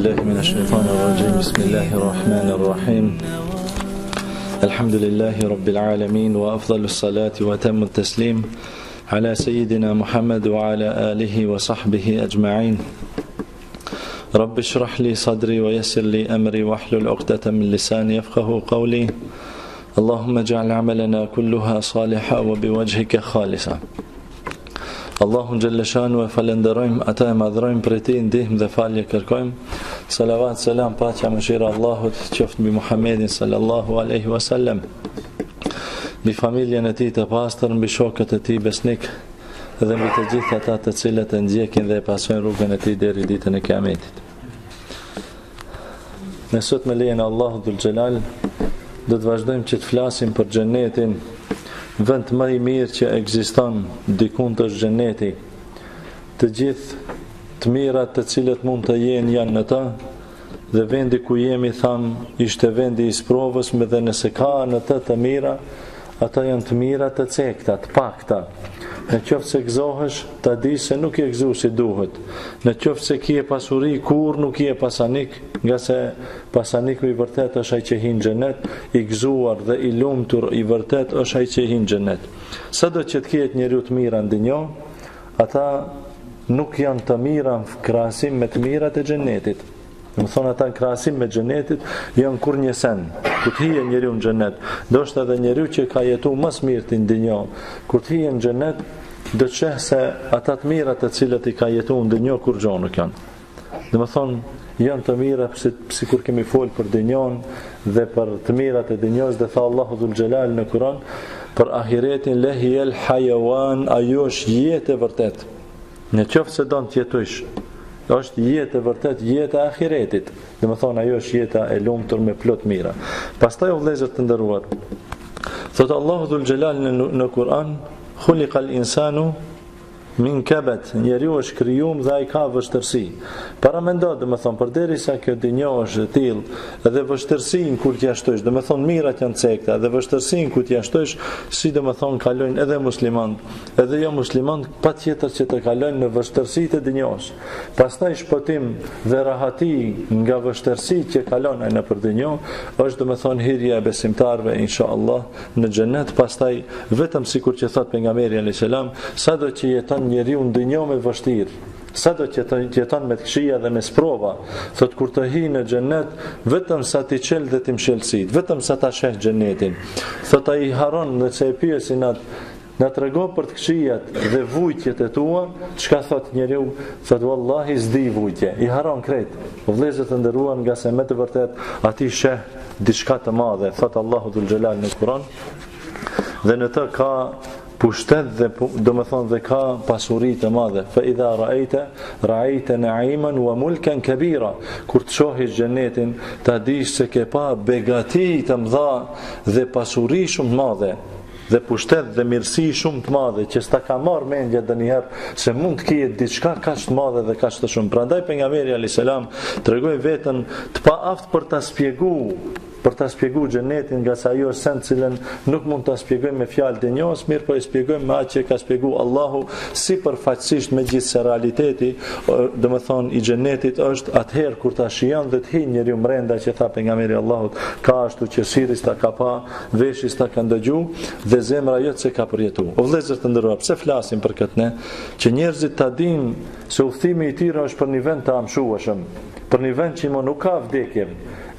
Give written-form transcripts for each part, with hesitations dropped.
بالله من الشيطان الرجيم بسم الله الرحمن الرحيم الحمد لله رب العالمين وأفضل الصلاة وتم التسليم على سيدنا محمد وعلى آله وصحبه أجمعين رب اشرح لي صدري ويسر لي أمري واحلل عقدة من لساني يفقه قولي اللهم اجعل عملنا كلها صالحا وبوجهك خالصا Allahun Gjellëshanu e falenderojmë, ata e madhrojmë për ti, ndihmë dhe falje kërkojmë. Salavat, selam, paqja, mëshira Allahut, qoftë mbi Muhammedin sallallahu alaihi wasallam, mbi familjen e tij të pastër, mbi shokët e tij besnik dhe mbi të gjithë ata të cilët e ndjekin dhe e pasojnë rrugën e tij deri ditën e Kiametit. Ne sot me lejen e Allahut Dhul Xhelal do të vazhdojmë që të flasim për xhenetin, vend më i mirë që ekziston, dikund është xheneti. Të gjithë të mirat të cilët mund të jenë janë në të, dhe vendi ku jemi thamë ishte vendi i sprovës, me dhe nëse ka në të mira, ata janë të mira të cekta, të pakta. Në qoftë se gëzohesh, ta di se nuk je gëzuar si duhet. Në qoftë se kje pasuri, kur nuk je pasanik, nga se pasaniku i vërtet është ai që hyn xhenet, i gëzuar dhe i lumtur i vërtet është ai që hyn xhenet. Sado që të ketë njeriu të mira në dunjë, ata nuk janë të mira në krahasim me të mirat e xhenetit. Më thonë ata në krahasim me xhenetit janë kur një sen. Kur të hije njeriu në xhenet, ndoshta edhe njeriu që ka jetuar më së miri në dunjë, kur të hije në xhenet, do të sheh se ata të mirat të cilët i ka jetuar në dunjë kur gjo nuk janë. Do të thonë janë të mira sikur kemi folë për dunjën dhe për të mirat e dunjës, dhe tha Allahu Dhul Xhelal në Kur'an për ahiretin lahiyal hayawan, ajo është jetë e vërtet. Në qoftë se don të jetosh, është jetë e vërtet, jetë e ahiretit. Dhe më thonë, ajo është jeta e lumtur me plot mira. Pastaj o vëllezër të nderuar, thotë Allahu Dhul Xhelal në Kur'an, khuliqal insanu min kabet, njeriu është krijuar dhe ai ka vështirësi. Para mendo, do të thonë, përderisa kjo dinjë është e tillë, edhe vështirësinë kur t'ia shtosh, do të thonë mirat janë cekta, dhe vështirësinë kur t'ia shtosh, si do të thonë kalojnë edhe muslimanët, edhe jo muslimanët, patjetër që të kalojnë në vështirësitë e dinjës. Pastaj shpëtim dhe rahati nga vështirësitë që kalon ai nëpër dinjë, është do të thonë hyrja e besimtarëve inshallah në xhenet. Pastaj vetëm sikur që thot pejgamberi alayhis salam, sado që jeton njeriu në dunjë me vështirë, sado që jeton me të këqija dhe me sprova, thot kur të hi në xhenet, vetëm sa ti çel dhe ti mshelësit, vetëm sa ta sheh xhenetin, thot ai haron nëse e pyesin na trego për të këqijat dhe vujtjet e tua, çka thot njeriu, thot wallahi s'di vujtje, i haron krejt. Vëllezër të nderuar, nga se me të vërtet aty sheh diçka të madhe, thot Allahu Dhul Xhelal në Kur'an, dhe në të ka pushtet dhe do më thonë dhe ka pasuri të madhe. Fa idha ra'aita na'iman wa mulkan kabira, kur të shohësh xhenetin, ta dish se ke pa begati të mëdha dhe pasuri shumë të madhe, dhe pushtet dhe mirësi shumë të madhe, që s'ta ka marrë mendja ndonjëherë se mund të ketë diçka kaq të madhe dhe kaq të shumë. Prandaj pejgamberi alayhis salam tregoi veten të paaft për ta shpjeguar xhenetin, nga sa ajo është sen cilën nuk mund ta shpjegojmë me fjalë dinjos, mirë po e shpjegojmë me atë që ka shpjeguar Allahu sipërfaqësisht, megjithse realiteti, do të thonë i xhenetit është atëherë kur ta shijon dhe të hyjë njeriu brenda, që tha pejgamberi Allahut, ka ashtu që siris ta ka pa, veshis ta ka ndëgju dhe zemra jote se ka përjetuar. O vëllezër të nderuar, pse flasim për këtë ne? Që njerëzit ta dinë se udhëtimi i tyre është për një vend të amshueshëm, për një vend që nuk ka vdekje.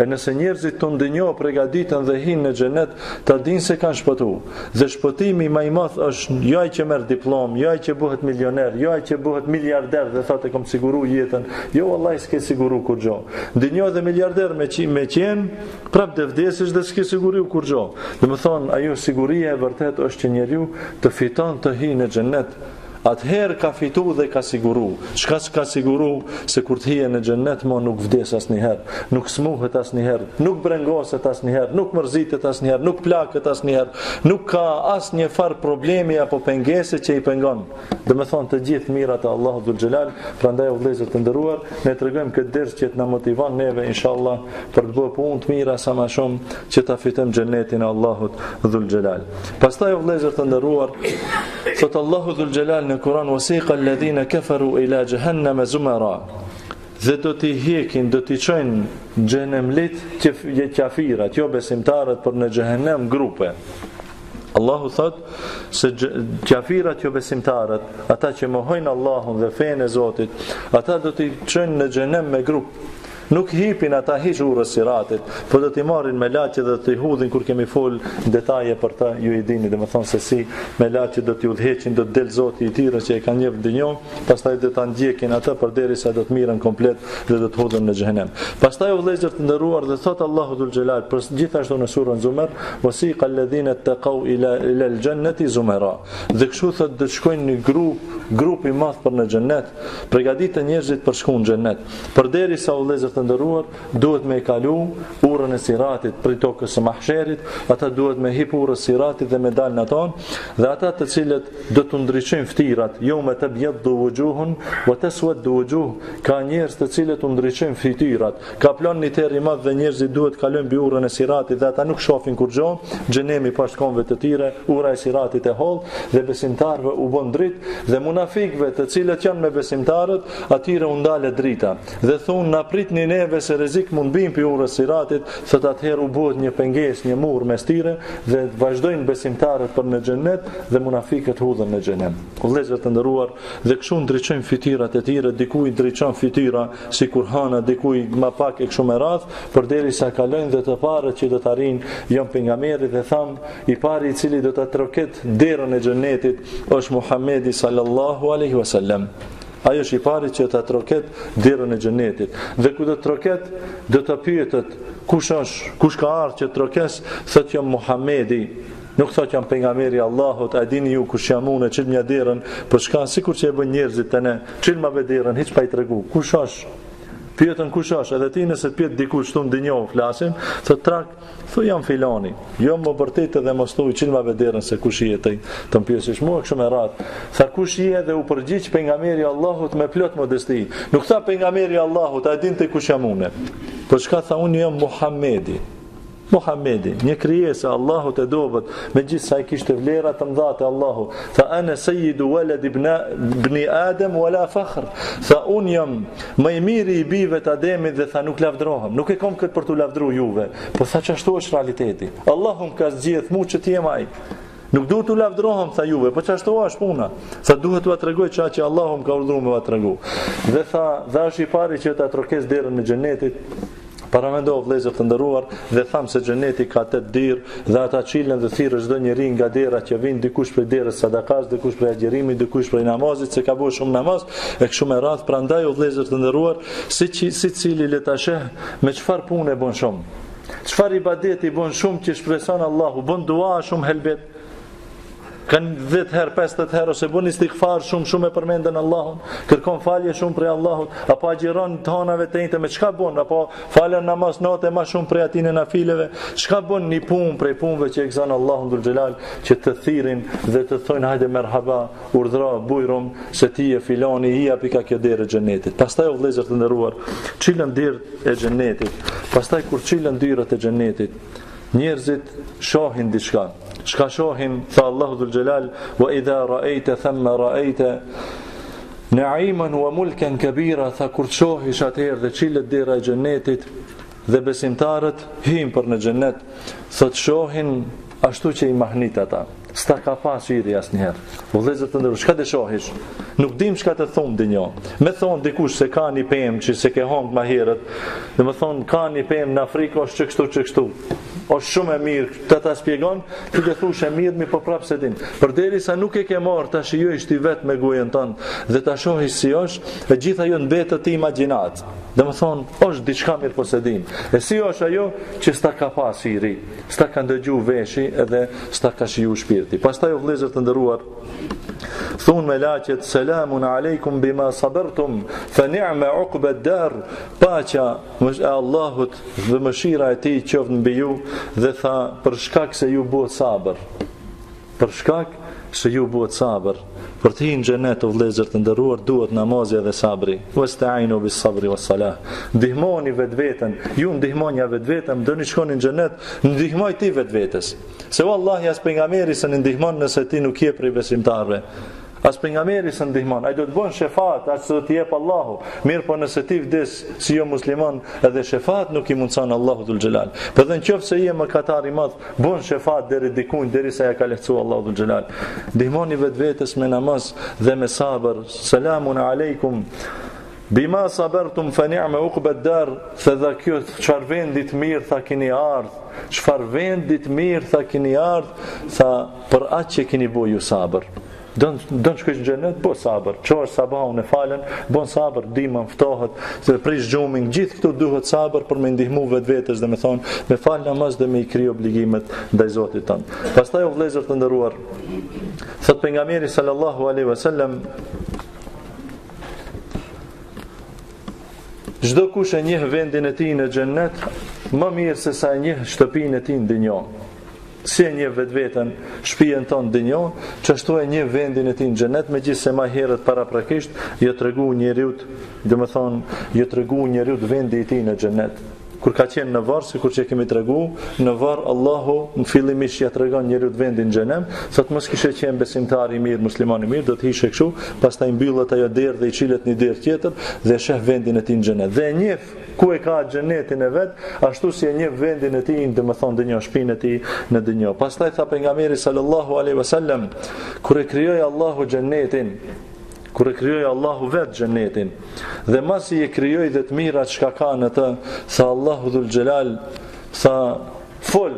E nëse njerëzit të ndënjo përgatiten dhe hinë në xhenet, ta dinë se kanë shpëtuar. Dhe shpëtimi më i madh është jo ai që merr diplom, jo ai që bëhet milioner, jo ai që bëhet miliarder dhe thotë kam siguru jetën. Jo, vallahi s'ke siguru kur gjë. Ndënjo dhe miliarder me qen, prap të vdesësh dhe s'ke siguru kur gjë. Do të thonë, ajo siguria e vërtet është që njeriu të fiton të hyjë në xhenet. Atëherë ka fitu dhe ka siguru. Çka s'ka siguru, se kur të hije në xhenet mo nuk vdes asnjëherë, nuk smuhet asnjëherë, nuk brengoset asnjëherë, nuk mërzitet asnjëherë, nuk plaket asnjëherë, nuk ka asnjë far problemi apo pengese që i pengon. Do të thonë të gjithë mirat e Allahut Dhul Xhelal. Prandaj o vëllezër të nderuar, ne tregojmë këtë ders që të na motivon neve inshallah për të bërë punë të mira sa më shumë, që ta fitojmë xhenetin e Allahut Dhul Xhelal. Pastaj o vëllezër të nderuar, thot Allahu Dhul Xhelal në Kur'an, wasiqa alladhina kafaru ila jahannama zumara, dhe do t'i hekin, do t'i çojnë xhenemlit kafirat, jo besimtarët, për në xhehenem grupe. Allahu thot se kafirat, jo besimtarët, ata që mohojnë Allahun dhe fenë e Zotit, ata do t'i çojnë në xhenem me grup. Nuk hipin ata hiç urës siratit, por do t'i marrin me laçe dhe t'i hudhin. Kur kemi fol detaje për ta, ju i dini, domethënë se si me laçe do t'i udhëheqin, do të del Zoti i tyre që e kanë njeh dënjon, pastaj do ta ndjekin ata përderisa do të mirën komplet dhe do të hudhen në xhenem. Pastaj vëllezër të nderuar, dhe thot Allahu dhul xhelal për gjithashtu në surën Zumar, wasiqa alladhina taqaw ila al-jannati zumara. Dhe kështu thot do të shkojnë në grup i madh për në xhennet, përgatiten njerëzit për shkuën në xhennet. Përderisa vëllezër të ndëruar, duhet me kalu urën e siratit për tokës së mahsherit, ata duhet me hip urës siratit dhe me dalë në aton, dhe ata të cilët do të ndryqojnë ftirat, jo me të bjeddu vëgjuhun, vë të suet du vëgjuh, ka njerëz të cilët ndryqojnë ftirat, ka plan një teri madh dhe njerëzit duhet kalojnë bi urën e siratit dhe ata nuk shofin kur gjo, xhenemi pas shkonve të tire, ura e siratit e holl, dhe besimtarve u bon drit, dhe munafikve të cilët janë me besimtarët, atyre u ndale drita, dhe thunë na pritni neve se rrezik mund bim për urës siratit, thot atëherë u bëhet një pengesë, një mur mes tyre dhe vazhdojnë besimtarët për në xhennet dhe munafiqët hudhen në xhenem. Vëllezër të nderuar, dhe kështu ndriçojnë fytyrat e tyre, dikujt ndriçon fytyra si kurhana, dikujt më pak e kështu me radh, përderisa kalojnë dhe të parët që do të arrijnë janë pejgamberit dhe tham, i pari i cili do ta troket derën e xhennetit është Muhamedi sallallahu alaihi wasallam. Ajo është i pari që ta troket derën e xhenetit. Dhe ku do të troket, do të pyetet kush ka ardhur që trokes, thotë jam Muhamedi. Nuk thotë jam pejgamberi i Allahut, a dini ju kush jam unë, çil më derën, për shkak sikur që e bën njerëzit tani, çil më derën, hiç pa i tregu. Kush është? Pyetën kush është, edhe ti nëse të pyet dikush këtu në dinjë flasim, thotë trak, thu jam filani. Jo më vërtet edhe mos thuaj çil më derën se kush je ti. Të pyesësh mua kështu me radh. Tha kush je dhe u përgjigj pejgamberi i Allahut me plot modesti. Nuk tha pejgamberi i Allahut, a dinte kush jam unë? Por çka tha unë jam Muhamedi. Muhamedi, një krijesë e Allahut e dobët, megjithëse ai kishte vlera të mëdha te Allahu. Tha ana sayyidu walad ibn Adam wala fakhr. Tha un jam më i miri i bijve të Ademit dhe tha nuk lavdrohem. Nuk e kam këtë për tu lavdruar juve, po tha çashtu është realiteti. Allahu më ka zgjedh mua që të jem ai. Nuk duhet tu lavdrohem tha juve, po çashtu është puna. Tha duhet t'ua tregoj çka që Allahu më ka urdhëruar me t'ua tregu. Dhe tha, dha është i pari që ta trokes derën e xhenetit. Paramendo vëllezër të nderuar, dhe tham se xheneti ka 8 dirë dhe ata çilen dhe thirrë çdo njeri nga dera që vin, dikush prej derës sadakas, dikush prej agjerimit, dikush prej namazit, se ka bëu shumë namaz, e kështu me radh. Prandaj o vëllezër të nderuar, si cili le ta sheh me çfarë punë bën shumë. Çfarë ibadeti bën shumë që shpreson Allahu, bën dua shumë helbet. Kanë 10 herë, 50 herë, ose bën istighfar shumë e përmendën Allahun, kërkon falje shumë prej Allahut, apo agjeron të hanave të njëjta me çka bën, apo falen namaz natë më shumë prej atin e nafileve, çka bën një punë prej punëve që e gëzon Allahun dhul xhelal, që të thirrin dhe të thonë hajde merhaba, urdhra bujrum se ti e filani i japi ka kjo derë e xhenetit. Pastaj o vëllezër të nderuar, çilën derë e xhenetit. Pastaj kur çilën dyrat e xhenetit, njerëzit shohin diçka. Çka shohin? Tha Allahu dhul xhelal, wa idha ra'aita thamma ra'aita na'iman wa mulkan kabira. Tha kur shohish atëherë dhe çilët dera e xhenetit dhe besimtarët hyn për në xhenet, thot shohin ashtu që i mahnit ata. S'ta ka pas hiri asnjëherë. Vëllezër të nderuar, çka të shohish? Nuk dim çka të thon dinjë. Me thon dikush se ka një pemë që se ke hong më herët, domethën ka një pemë në Afrikë është çështu. Është shumë e mirë, ta shpjegon, ti të thush e mirë, mi po prapë se din. Përderisa nuk e ke marrë ta shijojsh ti vetë me gojën tënde dhe ta shohish si është, e gjithë ajo mbetet ti imagjinat. Domethën është diçka mirë po se din. E si është ajo që s'ta ka pas hiri, s'ta ka dëgju veshi edhe s'ta ka shiju shpirti. Pastaj o vëllezër të nderuar, thunë me laqet selamun aleikum bima sabertum fa ni'ma uqba ad-dar, paqja e Allahut dhe mëshira e tij qoftë mbi ju, dhe tha për shkak se ju bëhet sabër. Për shkak se ju bëhet sabër. Për të hyrë në xhenet o vëllezër të nderuar duhet namazi dhe sabri. Wasta'inu bis sabri was salah. Ndihmoni vetveten, ju ndihmoni vetveten, doni shkoni në xhenet, ndihmoj ti vetvetes. Se vallahi as pejgamberi s'e ndihmon nëse ti nuk je prej besimtarëve. As pejgamberi së ndihmon, ai do të bën shefat, as do të jep Allahu. Mirë, po nëse ti vdes si jo musliman, edhe shefat nuk i mundson Allahu dhul xhelal. Po dhe nëse je mëkatar i madh, bën shefat deri dikujt derisa ja ka lehtësuar Allahu dhul xhelal. Ndihmoni vetvetes me namaz dhe me sabër. Selamun aleikum. Bima sabertum fa ni'ma uqbad dar. Se dha kjo çfarë vendi të mirë tha keni ardh. Çfarë vendi të mirë tha keni ardh, tha për atë që keni bëu ju sabër. Don shkoj në xhenet, po sabër. Çosh sabahun e falën, bon sabër, dimën ftohet, se prish xhumin, gjithë këtu duhet sabër për me ndihmu vetvetes dhe me thon, me fal namaz dhe me i krij obligimet ndaj Zotit ton. Pastaj o vëllezër të nderuar, thot pejgamberi sallallahu alaihi wasallam, çdo kush e njeh vendin e tij në xhenet, më mirë se sa e njeh shtëpinë e tij në dynjë. Si e njeh vetveten, shtëpinë tonë në dynjë, çashtu e njeh vendin e tij në xhenet, megjithëse më herët paraprakisht jo tregu njeriu, domethënë jo tregu njeriu vendi i tij në xhenet. Kur ka qenë në varr, sikur që kemi tregu, në varr Allahu në fillimisht ja tregon njeriu vendin në xhenem, thot mos kishe qenë besimtar i mirë, musliman i mirë, do të hishe kështu, pastaj mbyllet ajo derë dhe i çilet një derë tjetër dhe sheh vendin e tij në xhenet. Dhe e njeh ku e ka xhenetin e vet, ashtu si e njeh vendin e tij, domethënë dënjë, shtëpinë e tij në dënjë. Pastaj tha pejgamberi sallallahu alaihi wasallam, kur e krijoi Allahu xhenetin, kur e krijoi Allahu vetë xhenetin, dhe masi e krijoi dhe të mirat çka ka në të, tha Allahu dhul xhelal, tha fol,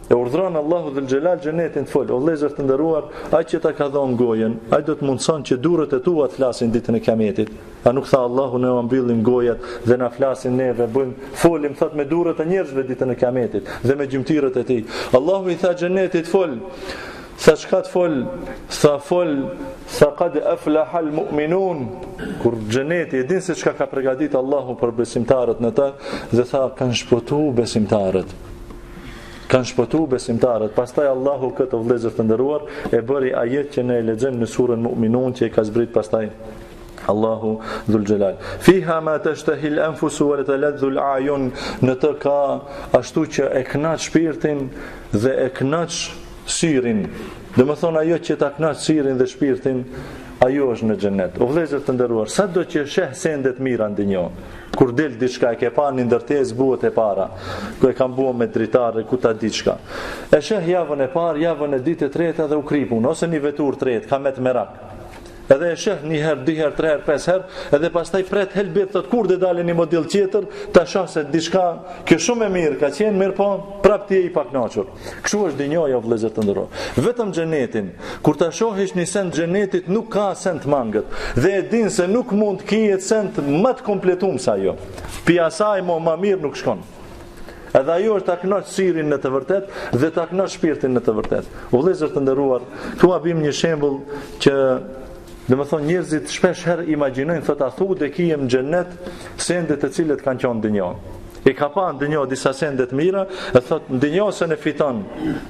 e urdhron Allahu dhul xhelal xhenetin të fol. O vëllezër të nderuar, ai që ta ka dhënë gojën, ai do të mundson që durrët e tua të flasin ditën e Kiametit. A nuk tha Allahu ne u mbyllim gojat dhe na flasin neve, bëjmë folim thot me durrët e njerëzve ditën e Kiametit dhe me gjymtyrët e tij. Allahu i tha xhenetit fol. Sa çka të fol, sa fol, sa qad aflaha almu'minun. Kur xheneti e din se çka ka përgatitur Allahu për besimtarët në të, dhe tha kanë shpëtuar besimtarët. Kanë shpëtuar besimtarët. Pastaj Allahu këtë vëllezër të nderuar e bëri ajet që ne e lexojmë në surën Mu'minun, që e ka zbrit pastaj Allahu dhul xhelal. Fiha ma tashtahi al-anfus wa taladhdhu al-a'yun. Në të ka ashtu që e kënaq shpirtin dhe e kënaq syrin. Dhe më thonë ajo që ta kënaq syrin dhe shpirtin, ajo është në xhenet. O vëllezër të nderuar, sa do që sheh sendet mira në dynjë. Kur del diçka e ke pa një ndërtesë buhet e para, ku e kanë buar me dritare, ku ta diçka. E sheh javën e parë, javën e ditë e tretë edhe u kripun, ose një vetur tretë, ka me të merak. Edhe e sheh një herë, dy herë, tre herë, pesë herë, edhe pastaj pret helbet thot kur dhe dalin një model tjetër, ta shoh se diçka që shumë e mirë ka qenë, mirë po prapë ti je i pakënaqur. Kështu është dynjoja, vëllezër të nderuar. Vetëm xhenetin, kur ta shohësh një send xhenetit, nuk ka send mangët, dhe e din se nuk mund të ketë send më të kompletuar se ajo. Pi asaj më mirë nuk shkon. Edhe ajo është ta kënaq syrin në të vërtet dhe ta kënaq shpirtin në të vërtet. Vëllezër të nderuar, këtu abim një shembull që dhe më thonë njerëzit shpesh herë imagjinojnë, thot a thu dhe kijem në xhenet sendet të cilët kanë qenë në dynjë. I ka pa në dynjë disa sendet mira, e thot në dynjë se ne fiton.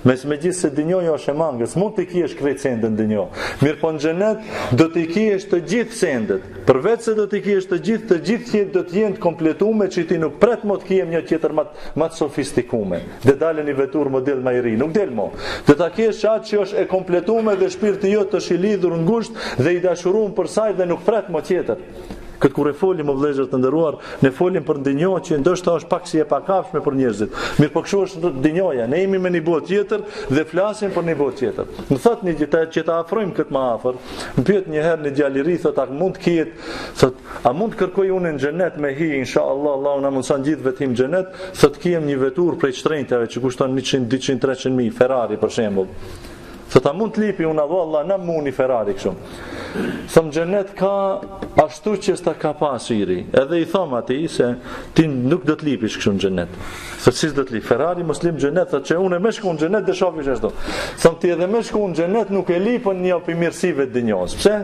Megjithëse dynjoja është e mangës, mund të kijesh krejt sendet në dynjë. Mirë po në xhenet do të kijesh të gjithë sendet. Përveç se do të kijesh të gjithë do të jenë të kompletuar, që ti nuk pret më të kijem një tjetër më të sofistikuar. Dhe dalën një vetur model më i ri, nuk del më. Do ta kesh atë që është e kompletuar dhe shpirti jot është i lidhur ngushtë dhe i dashuruar për saj dhe nuk pret më tjetër. Këtë kur e folim o vëllezër të nderuar, ne folim për ndinjë që ndoshta është pak si e pakafshme për njerëzit. Mirë, po kështu është ndinjoja. Ne jemi me një botë tjetër dhe flasim për një botë tjetër. Më thot një gjë që ta afrojmë këtë më afër. Më pyet një herë një djalë i ri, thot a mund të ketë, thot a mund të kërkoj unë në xhenet me hi, inshallah, Allahu na mundson gjithë vetim në xhenet, thot kiem një vetur prej shtrenjtave që kushton 100, 200, 300 mijë, Ferrari për shembull. Thot a mund të lipi unë Allah na muni Ferrari kështu. Thëm xhenet ka ashtu që s'ta ka pasiri. Edhe i thom atij se ti nuk do të lipish kështu në xhenet. Thot si do të lip Ferrari muslim në xhenet, thot që unë më shkoj në xhenet dhe shofish ashtu. Thëm ti edhe më shkoj në xhenet nuk e lipën një opë mirësive të dinjos. Pse?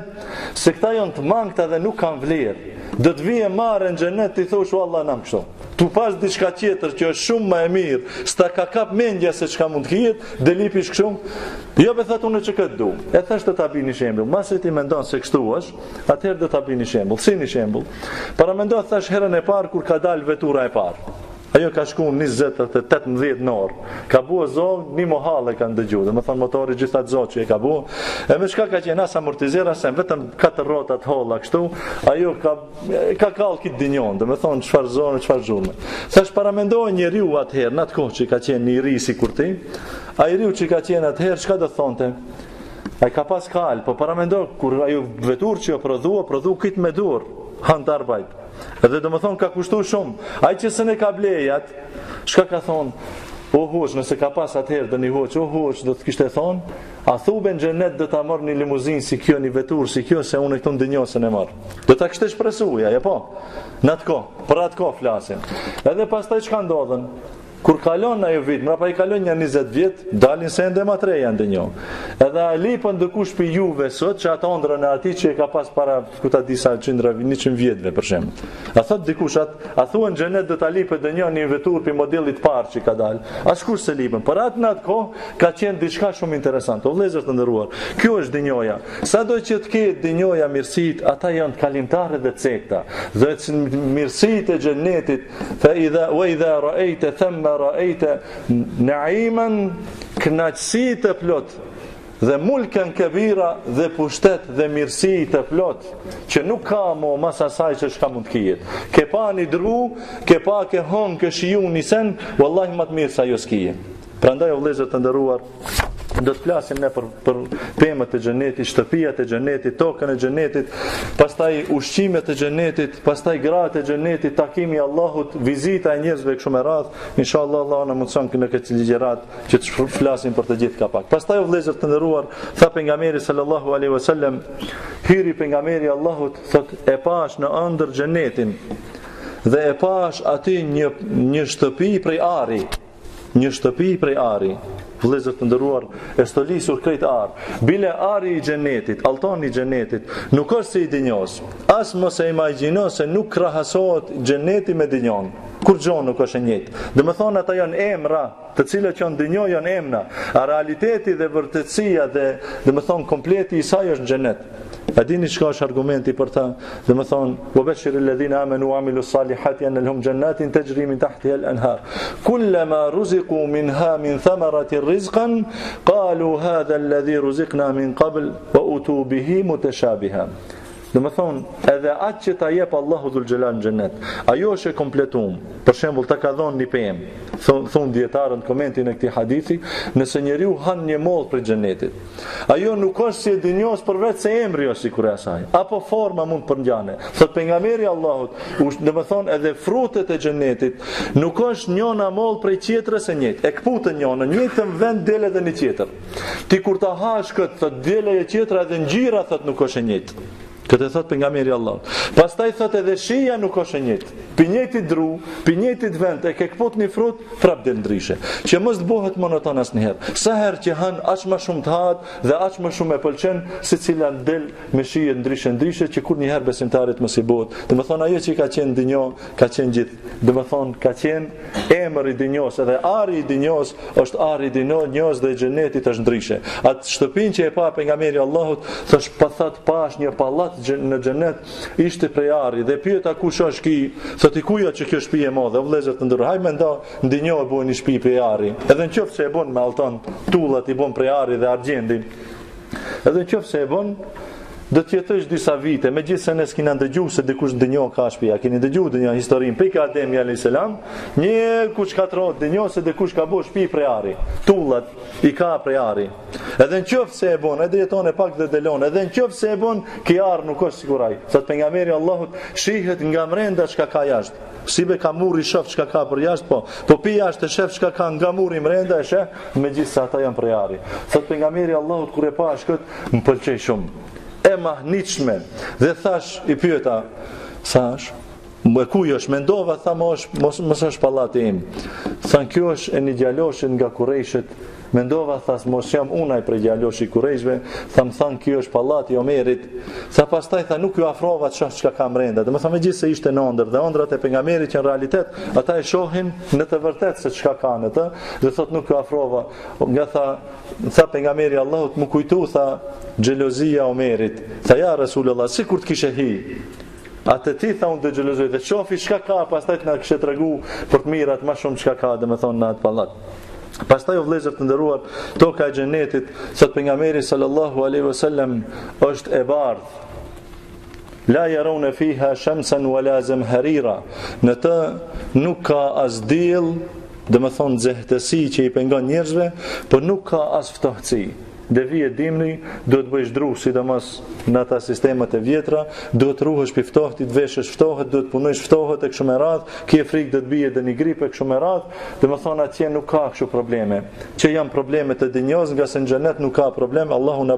Se këta janë të mangëta dhe nuk kanë vlerë. Do të vije marrë në xhenet ti thosh Allah nam kështu. Tu pas diçka tjetër që është shumë më e mirë, s'ta ka kap mendja se çka mund të ketë, dhe lipish kështu. Jo be thot unë që këtë du. E thash të ta bini shembull. Masi ti mendon se kështu është, atëherë do ta bini shembull. Si një shembull. Para mendo thash herën e parë kur ka dalë vetura e parë. Ajo ka shku 20-18 në orë. Ka bua zog, një mohale kanë dëgju. Dhe më thonë motori gjithat zog që e ka bua. E me shka ka qenë as amortizera, se vetëm 4 rotat holla kështu, ajo ka kallë kitë dinjon. Dhe më thonë çfarë zonë, çfarë zhurme. Thash paramendoj njeriu atëherë, në atë kohë që ka qenë një ri si kur ti, a i riu që ka qenë atëherë, çka do thonte? A i ka pas kalë, po paramendoj, kur ajo vetur që jo prodhu kitë me dur, handarbajt. Edhe do më thonë ka kushtu shumë. Ai që së ne ka blejat, shka ka thonë, o hoq, nëse ka pas atëherë dhe një hoq, o hoq, do të kishte thonë, a thube në xhenet do ta marr një limuzin si kjo, një vetur si kjo, se unë këtu në dënjosën e marr. Do ta kishte shpresuja, ja po. Në atë kohë, për atë kohë flasim. Edhe pastaj çka ndodhen? Kur kalon ajo vit, mrapa i kalon një 20 vjet, dalin se ende ma treja ndë Edhe a lipën dëkush për juve sot, që atë ondrën e ati që e ka pas para, kuta disa 100 vjetve për shemë. A thot dikush, a thua në xhenet dhe ta lipë dë një vetur për modelit parë që ka dalë. A shkush se lipën. Për atë në atë kohë, ka qenë diçka shumë interesant. O vëllezër të ndëruar, kjo është dënjoja. Sa do që të ketë dënjoja mirësit, ata janë kalimtare dhe cekta. Dhe mirësit e xhenetit, wa idha ra'ayta thamma ra'ayta na'iman, kënaqësi të plot dhe mulken kebira dhe pushtet dhe mirësi të plot që nuk ka mo mas asaj që shka mund të kijet. Ke pa një dru, ke pa ke hon, ke shiju një sen, wallahi më të mirë sa jo s'kije. Prandaj o vëllezër të ndëruar, do të flasim ne për pemët e xhenetit, shtëpijat e xhenetit, tokën e xhenetit, pastaj ushqimet e xhenetit, pastaj gratë e xhenetit, takimi i Allahut, vizita e njerëzve kështu me radhë. Inshallah Allah na mundson në këtë ligjërat që të flasim për të gjithë kapak. Pastaj o vëllezër të nderuar, tha pejgamberi sallallahu alaihi wasallam, hyri pejgamberi Allahut, thot e pash në ëndër xhenetin dhe e pash aty një shtëpi prej ari. Një shtëpi prej ari. Vëllezër të ndëruar, e stolisur krejt arë. Bile ari i xhenetit, altani i xhenetit, nuk është si i dinjos. As mos e imagjino se nuk krahasohet xheneti me dinjon. Kur gjonë nuk është e njëjtë. Dhe më thonë ata janë emra, të cilët që në dinjo janë emna. A realiteti dhe vërtetësia dhe më thonë kompleti i saj është në xhenet. A dini çka është argumenti për ta? Dhe më thonë, وَبَشِّرِ الَّذِينَ آمَنُوا وَعَمِلُوا الصَّالِحَاتِ أَنَّ لَهُمْ جَنَّاتٍ تَجْرِي مِنْ تَحْتِهَا الْأَنْهَارُ كُلَّمَا رُزِقُوا مِنْهَا مِنْ ثَمَرَةٍ رِزْقًا قَالُوا هَذَا الَّذِي رُزِقْنَا مِنْ قَبْلُ وَأُتُوا بِهِ مُتَشَابِهًا. Dhe më thonë, edhe atë që ta jep Allahu dhul xhelal në xhenet, ajo është e kompletuar. Për shembull, ta ka dhënë një pemë. Thon dietarën në komentin e këtij hadithi, nëse njeriu han një mollë për xhenetit, ajo nuk është si e dinjos përveç se emri është sikur e asaj, apo forma mund për ngjane. Thot pejgamberi Allahut, do të thonë edhe frutet e xhenetit nuk është njëna mollë prej tjetrës së njëjtë. E kputën njëna, në njëjtën vend del edhe një tjetër. Ti kur ta hash këtë, thot del e tjetra edhe ngjyra thot nuk është e njëjtë. Këtë thot pejgamberi Allah. Pastaj thot edhe shija nuk është e njëjtë. Pi njëjti dru, pi njëjti vend e ke kput një frut, prap del ndryshe. Që mos të bëhet monoton asnjëherë. Sa herë që han aq më shumë të hat dhe aq më shumë e pëlqen, secila del me shije ndryshe që kur një herë besimtarit mos i bëhet. Do të thonë ajo që ka qenë dinjo, ka qenë gjithë. Do të thonë ka qenë emri i dinjos, edhe ari i dinjos është ari i dinjos dhe i xhenetit është ndryshe. Atë shtëpinë që e pa pejgamberi Allahut, thosh pa thot pash një pallat në xhenet ishte prej ari dhe pyeta kush është ky, thotë kuja që kjo shtëpi e madhe, o vëllezër të nderuar, haj mendo ndinjo e bën një shtëpi prej ari. Edhe nëse e bën me alton, tullat i bën prej ari dhe argjendi. Edhe nëse e bën do të jetosh disa vite, megjithëse ne s'kina dëgjuar se dikush dënjon ka shtëpia, keni dëgjuar dënjon historinë pika Ademi alayhis salam, një kush katrot dënjon se dikush ka bërë shtëpi prej ari, tullat i ka prej ari. Edhe nëse e bën, edhe jeton e pak dhe delon, edhe nëse e bën, ki ar nuk është siguraj. Thot pejgamberi Allahut, shihet nga brenda çka ka jashtë. Si be ka muri shoh çka ka për jashtë, po pi jashtë e shef çka ka nga muri brenda e sheh, megjithëse ata janë prej ari. Thot pejgamberi Allahut kur e pa shkët, më pëlqej shumë. E mahniqme dhe thash i pyeta thash më kuj është mendova tha mos është pallati im than kjo është e një djaloshit nga Kurejshit mendova thas mos jam unaj për djaloshi Kurejshve than kjo është pallati i Omerit tha pastaj tha nuk ju afrova çka ka brenda do të thonë megjithëse ishte në ëndër dhe ëndrat e pejgamberit që në realitet ata e shohin në të vërtetë se çka kanë atë dhe thot nuk ju afrova nga tha pejgamberi Allahut më kujtu tha xhelozia Omerit tha ja Resulullah sikur të kishe hi Atë ti tha unë të xhelozoj dhe shofi çka ka, pastaj na kishte tregu për të mirat më shumë çka ka, domethënë në atë pallat. Pastaj o vëllezër të nderuar, toka e xhenetit, sot pejgamberi sallallahu alaihi wasallam është e bardhë. La yarawna fiha shamsan wala zamharira. Në të nuk ka as diell, domethënë nxehtësi që i pengon njerëzve, por nuk ka as ftohtësi. Dhe vije dimri, duhet bëjsh dru, sidomos në ata sistemet e vjetra, duhet ruhesh për ftohtit, veshësh ftohet, duhet punojsh ftohet e kështu me radhë, kje frikë do të bie dhe një grip e kështu me radhë, dhe më thonë atje nuk ka kështu probleme. Që janë probleme të dinjoz, nga se në xhenet nuk ka probleme, Allahu na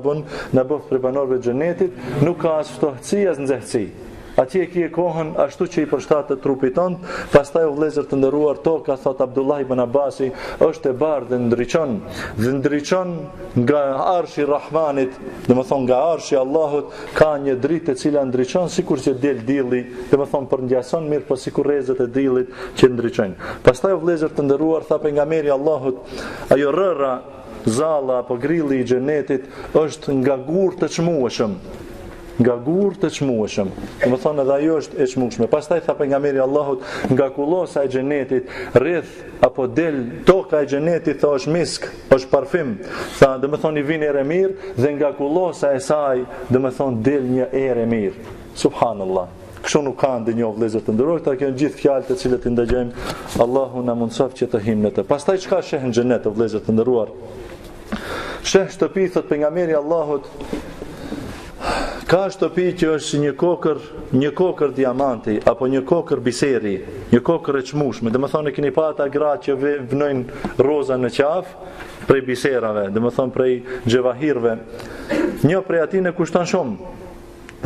bëf për banorëve të xhenetit, nuk ka as ftohtësi as nxehtësi. Atje kje kohën ashtu që i përshtatë të trupit tonë, pastaj o vëllezër të nderuar, toka, thot Abdullah ibn Abasi, është e bardhë dhe ndriçon nga arshi Rahmanit, dhe më thonë nga arshi Allahut, ka një dritë e cila ndriçon, sikur që del dielli, dhe më thonë për ngjason mirë, po sikur rrezet e diellit që ndriçojnë. Pastaj o vëllezër të nderuar, tha pejgamberi Allahut, ajo rëra, zalla apo grilli i xhenetit është nga gur të çmueshëm. Nga gur të çmueshëm. Do të thonë edhe ajo është e çmueshme. Pastaj tha pejgamberi Allahut, nga kullosa e xhenetit rreth apo del toka e xhenetit, tha është misk, është parfym. Tha, do të thonë i vjen erë mirë dhe nga kullosa e saj, do të thonë del një erë mirë. Subhanallah. Kështu nuk ka ndonjë vëllezër të nderuar, këto janë gjithë fjalët të cilët i ndëgjojmë. Allahu na mundsof që të him në të. Pastaj çka sheh në xhenet o vëllezër të nderuar? Sheh shtëpi, thot pejgamberi Allahut, ka shtëpi që është një kokër diamanti, apo një kokër biseri, një kokër e çmueshme. Domethënë keni pa ata gratë që vnojnë roza në qafë prej biserave, domethënë prej xhevahirve. Një prej atij kushton shumë.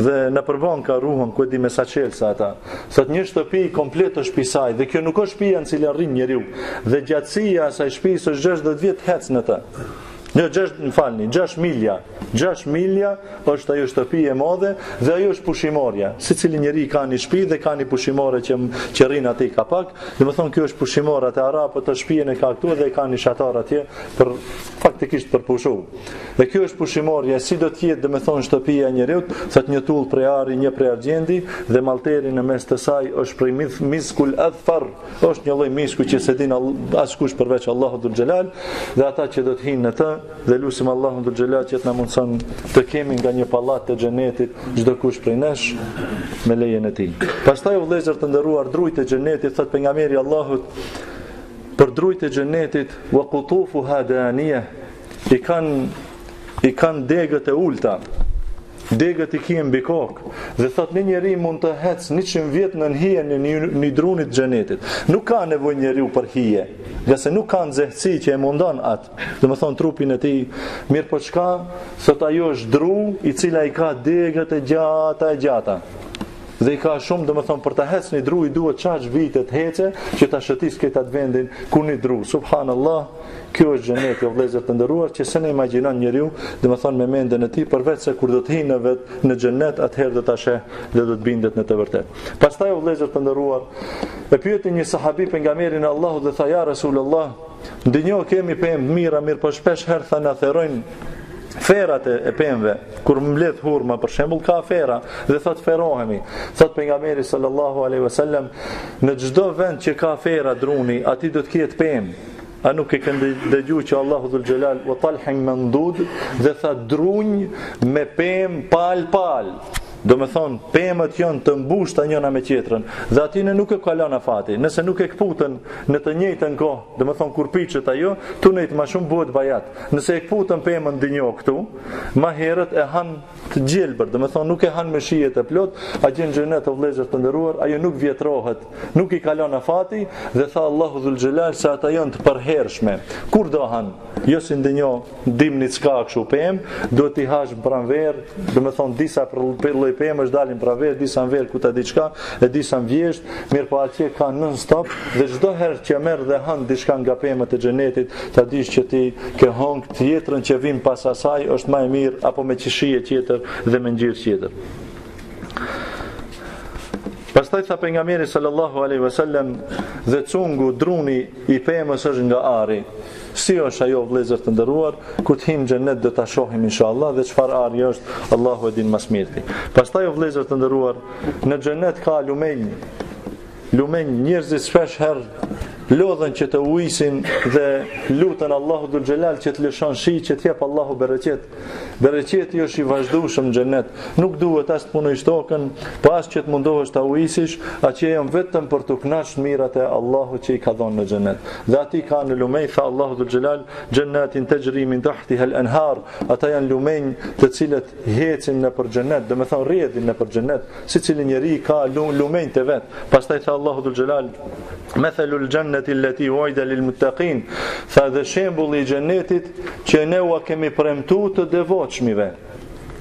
Dhe në përbanka ruhën ku e di me sa çelsa ata. Thot një shtëpi komplet është shtëpi saj, dhe kjo nuk është shtëpia në cilën rrin njeriu. Dhe gjatësia e asaj shtëpisë është 60 vjet hec në të. Në 6 milja. 6 milja është ajo shtëpi e madhe dhe ajo është pushimorja. Secili njeri ka një shtëpi dhe ka një pushimore që rrin atij kapak. Domethënë kjo është pushimora te arabët, të shtëpinë e ka këtu dhe ka një shatar atje për faktikisht për pushu. Dhe kjo është pushimorja, si do të jetë domethënë shtëpia e njeriu, thot një tull prej ari, një prej argjendi dhe malteri në mes të saj është prej miskul adfar, është një lloj misku që se din askush përveç Allahut dhul xhelal, dhe ata që do të hinë në të, dhe lutim Allahun dhul xhelal që të na mundson të kemi nga një pallat të xhenetit çdo kush prej nesh me lejen e tij. Pastaj u vëllezër të nderuar, drujt e xhenetit, thot pejgamberi Allahut për drujt e xhenetit, wa qutufuha daniyah, i kanë degët e ulta, degët i kien mbi kokë, dhe thot një njeri mund të hec 100 vjet në hijen e një drunit të xhenetit. Nuk ka nevojë njeriu për hije, nga se nuk ka nxehtësi që e mundon atë, domethënë trupin e tij. Mirë po çka, thot ajo është dru i cila i ka degët e gjata. Dhe i ka shumë, domethënë për ta hecë një dru i duhet çaq vite të hece që ta shëtis këtë atë vendin ku një dru. Subhanallah, kjo është xheneti o vëllezër të nderuar, që se ne imagjinon njeriu, domethënë me mendjen e tij, përveç se kur do të hinë në xhenet, atëherë do ta sheh dhe do të bindet në të vërtetë. Pastaj o vëllezër të nderuar, e pyeti një sahabi pejgamberin e Allahut dhe tha: ja Rasulullah, ndinjo kemi pemë mirë, po shpesh herë tha na therojnë ferat e pemëve, kur mbledh hurma për shembull, ka fera dhe thot ferohemi. Thot pejgamberi sallallahu alaihi wasallam, në çdo vend që ka fera druni, aty do të ketë pemë. A nuk e kanë dëgjuar që Allahu dhul xhelal wa talhin mandud, dhe tha drunj me pemë pal. Do me thonë, pemët janë të mbushta njëna me tjetrën, dhe atine nuk e kalon afati. Nëse nuk e këputën në të njëjtën kohë, do me thonë kur piqet ajo, tu nejtë ma shumë bëhet bajat. Nëse e këputën pemën dinjo këtu, ma herët e hanë të gjelbër, do me thonë nuk e hanë me shijet e plot, a gjenë xhenet o vëllezër të nderuar, ajo nuk vjetrohet, nuk i kalon afati, dhe tha Allahu dhul xhelal se ata janë të përhershme. Kur do hanë? Jo si ndinjo dimni çka kështu pemë, duhet i hash pranver, do me thonë disa për pemë është dalin pra verë, disa në verë ku ta diçka, e disa në vjesht, mirë po atje ka non stop, dhe çdo herë që merr dhe hën diçka nga pemët e xhenetit, ta dish që ti ke hëng tjetrën që vin pas asaj është më e mirë, apo me qishije tjetër dhe me ngjyrë tjetër. Pastaj tha pejgamberi sallallahu alaihi wasallam, dhe cungu druni i pemës është nga ari. si është ajo vëllezër të nderuar, kur të him xhenet do ta shohim inshallah dhe çfarë arje është, Allahu e din më së miri. Pastaj o vëllezër të nderuar, në xhenet ka lumenj, njerëzit shpesh herë lodhen që të uisin dhe lutën Allahu dhul xhelal që të lëshon shi, që të jep Allahu bereqet. Bereqeti është i vazhdueshëm në xhenet. Nuk duhet as të punosh tokën, po as që të mundohesh ta uisish, atë janë vetëm për të kënaqur mirat e Allahut që i ka dhënë në xhenet. Dhe aty ka në lumej tha Allahu dhul xhelal, jannatin tajri min tahtiha al-anhar. Ata janë lumenj të cilët hecin nëpër xhenet, do të thonë rrjedhin nëpër xhenet, secili njeri ka lumenj të vet. Pastaj tha Allahu dhul xhelal, mathalul jannati allati wa'ida lil muttaqin, tha dhe shembulli i xhenetit që ne u kemi premtuar të devotshmive.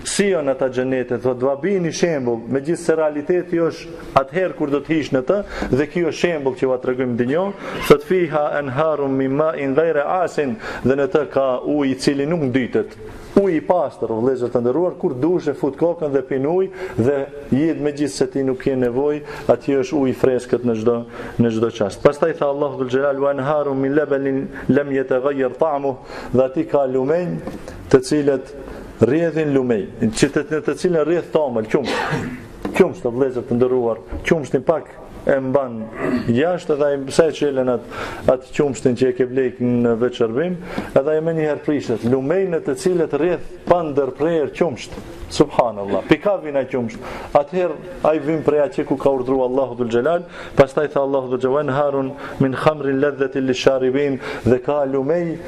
Si janë ata xhenetet, do të bini shembull, megjithëse realiteti është atëherë kur do të hish në të, dhe ky është shembull që va tregojmë dinjo, thot fiha anharun min ma'in ghayra asin, dhe në të ka ujë i cili nuk ndytet. Ujë i pastër, vëllezër të nderuar, kur dush e fut kokën dhe pin ujë dhe jetë megjithëse ti nuk ke nevojë, aty është ujë i freskët në çdo çast. Pastaj tha Allahu dhul xhelal wa anharun min labanin lam yataghayyar ta'muhu, dhe aty ka lumenj të cilët rrjedhin lumej, të cilën rrjedh tomël, qumsht të vëllezër të nderuar, qumshtin pak e mban jashtë edhe ai pse çelen atë qumshtin që e ke blek në veçërbim, edhe ai më një herë prishet, lumej në të cilët rrjedh pa ndërprerje qumsht. Subhanallah, pikavin ai qumsht. Atëherë ai vjen prej atje ku ka urdhëruar Allahu dhul xhelal, pastaj tha Allahu dhul xhelal harun min khamrin ladhatin lisharibin, dhe ka lumej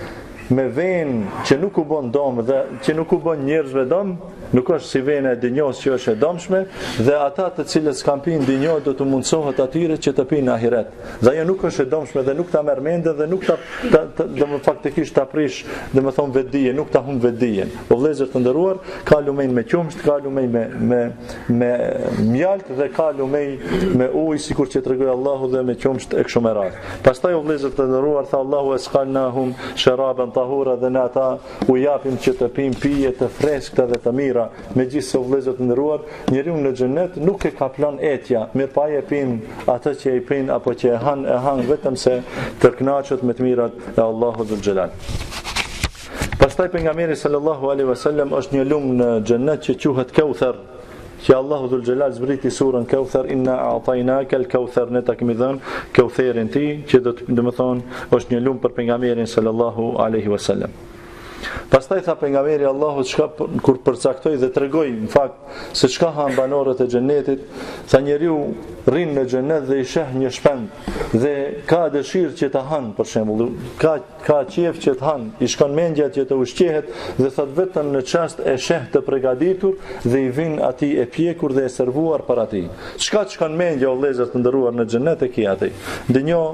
me ven që nuk u bën dom dhe që nuk u bën njerëzve dom, nuk është si vena e dinjos që është e domshme, dhe ata të cilët s'kan pinë dinjo do të mundsohet atyre që të pinë ahiret. Dhe ajo nuk është e domshme dhe nuk ta merr mendje dhe nuk do më faktikisht ta prish, do të thon vetdije, nuk ta humb vetdijen. Po vëllezër të nderuar, ka lumenj me qumsht, ka lumenj me mjalt dhe ka lumenj me ujë, sikur që tregoi Allahu, dhe me qumsht e kështu me radhë. Pastaj vëllezër të nderuar, tha Allahu esqalnahum sharaban tahura, dhe ne ata u japim që të pinë pije të freskëta dhe të mira. Megjithëse vëllezër të nderuar, njeriu në xhenet nuk e ka plan etja, mirëpa e pin atë që e pin apo që e han vetëm se të kënaqet me të mirat e Allahut dhul xhelal. Pastaj pejgamberi sallallahu alaihi wasallam është një lumë në xhenet që quhet Kauthar, që Allahu dhul xhelal zbriti surën Kauthar, inna a'tainaka al-Kauthar, ne ta kemi dhënë Kautherin ti, që do të thonë është një lumë për pejgamberin sallallahu alaihi wasallam. Pastaj tha pejgamberi Allahut, kur përcaktoi dhe tregoi në fakt se çka han banorët e xhenetit, tha njeriu rrin në xhenet dhe i sheh një shpend dhe ka dëshirë që ta han, për shembull, ka qejf që të han, i shkon mendja që të ushqehet, dhe thot vetëm në çast e sheh të përgatitur dhe i vin atij e pjekur dhe e servuar para tij. Çka të shkon mendja o vëllezër të nderuar në xhenet e ki aty. Dënjo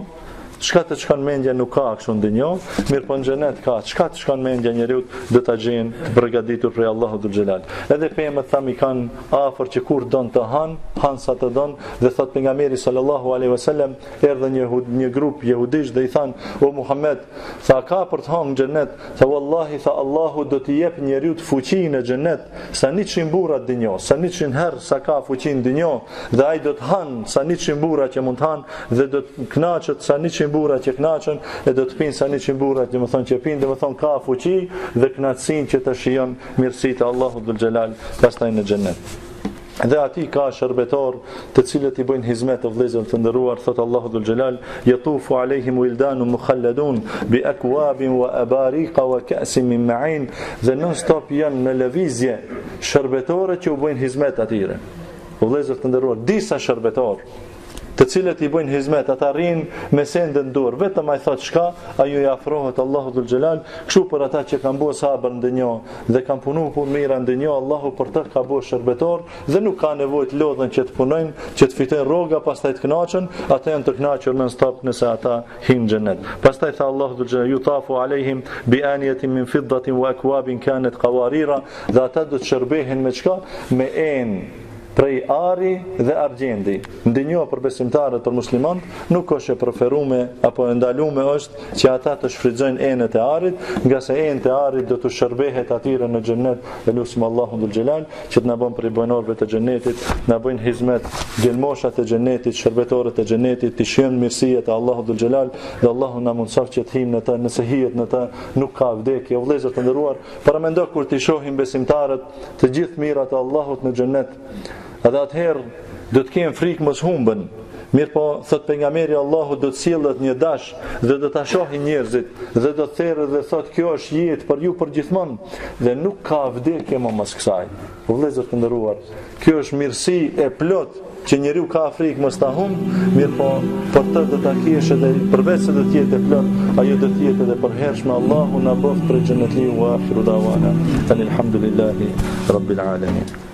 çka të shkon mendja nuk ka kështu ndonjë, mirë po në xhenet ka. Çka të shkon mendja njeriu do ta gjejnë të përgatitur prej Allahut dhul xhelal. Edhe pemët thamë kanë afër që kur don të han sa të don, dhe thot pejgamberi sallallahu alaihi wasallam, erdhën një grup jehudish dhe i than, o Muhammed, tha ka për të hanë në xhenet, tha wallahi, tha Allahu do t'i jep njeriu të fuqi në xhenet sa 100 burra dinjo, sa 100 herë sa ka fuqinë dinjo, dhe ai do të han sa 100 burra që mund të han, dhe do të kënaqet sa 100 burra që kënaqen, e do të pinë sa 100 burra që më thonë që pinë, dhe më thonë ka fuqi dhe kënaqësinë që të shijon mirësitë e Allahut dhul xhelal pastaj në xhenet. Dhe ati ka shërbetor të cilët i bëjnë hizmet të vëllezër të nderuar, thot Allahu dhul xhelal, yatufu alehim wildanun mukhalladun bi akwabin wa abariqa wa ka'sin min ma'in, dhe non stop janë në lëvizje shërbetore që u bëjnë hizmet atyre. Vëllezër të nderuar, disa shërbetor të cilët i bëjnë hizmet, ata rrinë me sendën dorë, vetëm ai thot çka, ajo i afrohet Allahu dhul xhelal. Kështu për ata që kanë bërë sabër ndonjë dhe kanë punuar punë mira ndonjë, Allahu për të ka bërë shërbetor dhe nuk ka nevojë të lodhen që të punojnë, që të fitojnë rroga, pastaj të kënaqen, ata janë të kënaqur nën stop nëse ata hyjnë në xhenet. Pastaj tha Allahu dhul xhelal, yutafu alehim bi aniyatin min fiddatin wa akwabin kanat qawarira, dhe ata do të shërbehen me çka? Me enë prej ari dhe argjendi. Ndinjo për besimtarët, për muslimanët, nuk është e preferume apo e ndalume është që ata të shfrytëzojnë enët e arit, nga se enët e arit do të shërbehet atyre në xhennet. E lutim Allahun dhul xhelal që të na bën prej banorëve të xhennetit, na bëjnë hizmet gelmoshat e xhennetit, shërbetorët e xhennetit, të shijojnë mirësitë e Allahut dhul xhelal, dhe Allahu na mundësof që të hijmë në të, nëse hihet në të, nuk ka vdekje. O vëllezër të nderuar, para mendo kur të shohim besimtarët, të gjithë mirat e Allahut në xhennet, edhe atëherë do të kemë frikë mos humbën. Mirë po, thot pejgamberi Allahu do të sillet një dash dhe do ta shohin njerëzit dhe do të therrë dhe thot kjo është jetë për ju për gjithmonë dhe nuk ka vdekje më mas kësaj. Vëllezër të nderuar, kjo është mirësi e plot që njeriu ka frikë mos ta humb, mirë po për të do ta kesh edhe përveç se do të jetë e plot, ajo do të jetë edhe për hershme. Allahu na bëf për xhennetin wa akhiru dawana alhamdulillahi rabbil alamin.